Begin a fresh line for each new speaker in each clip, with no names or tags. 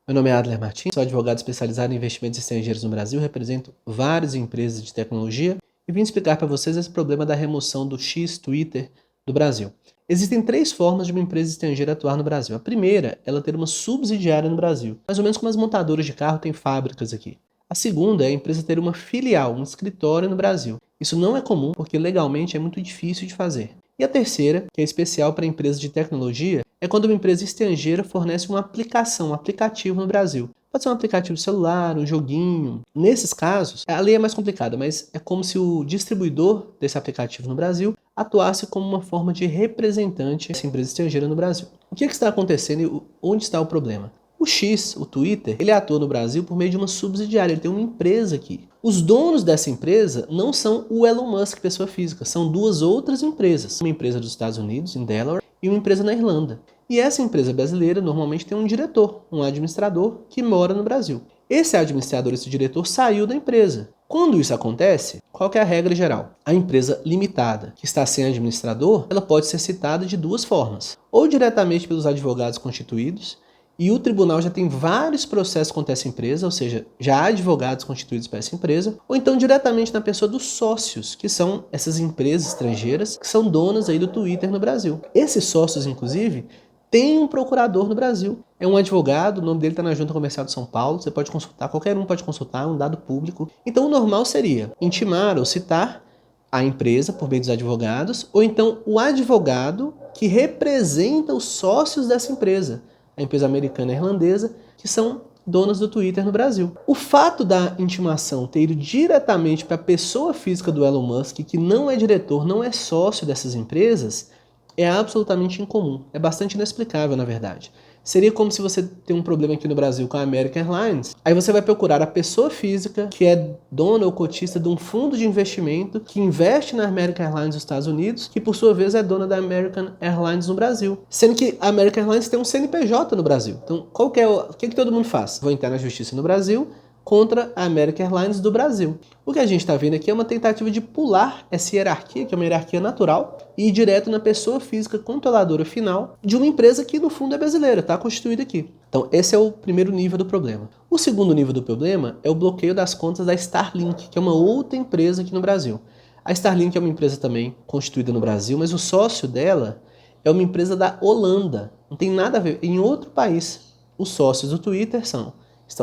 Meu nome é Adler Martins, sou advogado especializado em investimentos estrangeiros no Brasil, represento várias empresas de tecnologia e vim explicar para vocês esse problema da remoção do X Twitter do Brasil. Existem três formas de uma empresa estrangeira atuar no Brasil. A primeira, ela ter uma subsidiária no Brasil, mais ou menos como as montadoras de carro têm fábricas aqui. A segunda é a empresa ter uma filial, um escritório no Brasil. Isso não é comum porque legalmente é muito difícil de fazer. E a terceira, que é especial para empresas de tecnologia, é quando uma empresa estrangeira fornece uma aplicação, um aplicativo no Brasil. Pode ser um aplicativo de celular, um joguinho. Nesses casos, a lei é mais complicada, mas é como se o distribuidor desse aplicativo no Brasil atuasse como uma forma de representante dessa empresa estrangeira no Brasil. O que está acontecendo e onde está o problema? O X, o Twitter, ele atua no Brasil por meio de uma subsidiária, ele tem uma empresa aqui. Os donos dessa empresa não são o Elon Musk, pessoa física, são duas outras empresas. Uma empresa dos Estados Unidos, em Delaware, e uma empresa na Irlanda. E essa empresa brasileira normalmente tem um diretor, um administrador, que mora no Brasil. Esse administrador, esse diretor, saiu da empresa. Quando isso acontece, qual que é a regra geral? A empresa limitada, que está sem administrador, ela pode ser citada de duas formas. Ou diretamente pelos advogados constituídos, e o tribunal já tem vários processos contra essa empresa, ou seja, já há advogados constituídos para essa empresa, ou então diretamente na pessoa dos sócios, que são essas empresas estrangeiras que são donas aí do Twitter no Brasil. Esses sócios, inclusive, têm um procurador no Brasil. É um advogado, o nome dele está na Junta Comercial de São Paulo, você pode consultar, qualquer um pode consultar, é um dado público. Então o normal seria intimar ou citar a empresa por meio dos advogados, ou então o advogado que representa os sócios dessa empresa, a empresa americana e irlandesa, que são donas do Twitter no Brasil. O fato da intimação ter ido diretamente para a pessoa física do Elon Musk, que não é diretor, não é sócio dessas empresas, é absolutamente incomum. É bastante inexplicável, na verdade. Seria como se você tem um problema aqui no Brasil com a American Airlines, aí você vai procurar a pessoa física que é dona ou cotista de um fundo de investimento que investe na American Airlines dos Estados Unidos, que por sua vez é dona da American Airlines no Brasil. Sendo que a American Airlines tem um CNPJ no Brasil. Então, o que todo mundo faz? Vou entrar na justiça no Brasil contra a American Airlines do Brasil. O que a gente está vendo aqui é uma tentativa de pular essa hierarquia, que é uma hierarquia natural, e ir direto na pessoa física controladora final de uma empresa que no fundo é brasileira, está constituída aqui. Então esse é o primeiro nível do problema. O segundo nível do problema é o bloqueio das contas da Starlink, que é uma outra empresa aqui no Brasil. A Starlink é uma empresa também constituída no Brasil, mas o sócio dela é uma empresa da Holanda. Não tem nada a ver, em outro país. Os sócios do Twitter estão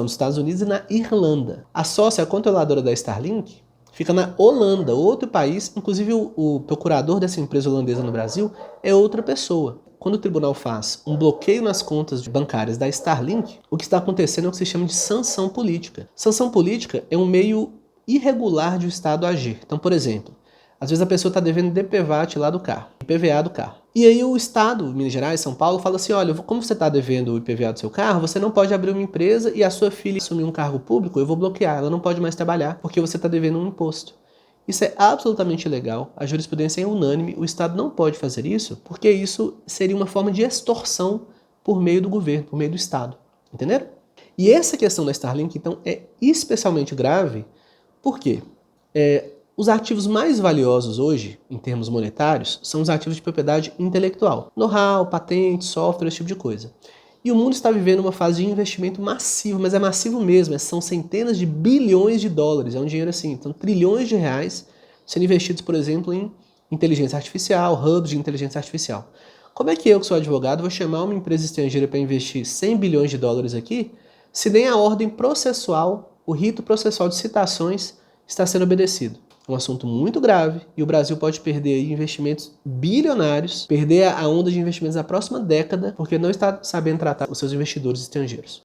nos Estados Unidos e na Irlanda. A sócia, a controladora da Starlink, fica na Holanda, outro país. Inclusive o procurador dessa empresa holandesa no Brasil é outra pessoa. Quando o tribunal faz um bloqueio nas contas bancárias da Starlink, o que está acontecendo é o que se chama de sanção política. Sanção política é um meio irregular de o Estado agir. Então, por exemplo, às vezes a pessoa está devendo DPVAT lá do carro, IPVA do carro. E aí o Estado, Minas Gerais, São Paulo, fala assim, olha, como você está devendo o IPVA do seu carro, você não pode abrir uma empresa e a sua filha assumir um cargo público, eu vou bloquear, ela não pode mais trabalhar porque você está devendo um imposto. Isso é absolutamente ilegal, a jurisprudência é unânime, o Estado não pode fazer isso porque isso seria uma forma de extorsão por meio do governo, por meio do Estado, entenderam? E essa questão da Starlink, então, é especialmente grave, por quê? Os ativos mais valiosos hoje, em termos monetários, são os ativos de propriedade intelectual. Know-how, patente, software, esse tipo de coisa. E o mundo está vivendo uma fase de investimento massivo, mas é massivo mesmo, são centenas de bilhões de dólares, é um dinheiro assim, então trilhões de reais sendo investidos, por exemplo, em inteligência artificial, hubs de inteligência artificial. Como é que eu, que sou advogado, vou chamar uma empresa estrangeira para investir 100 bilhões de dólares aqui, se nem a ordem processual, o rito processual de citações está sendo obedecido? É um assunto muito grave e o Brasil pode perder aí investimentos bilionários, perder a onda de investimentos da próxima década, porque não está sabendo tratar os seus investidores estrangeiros.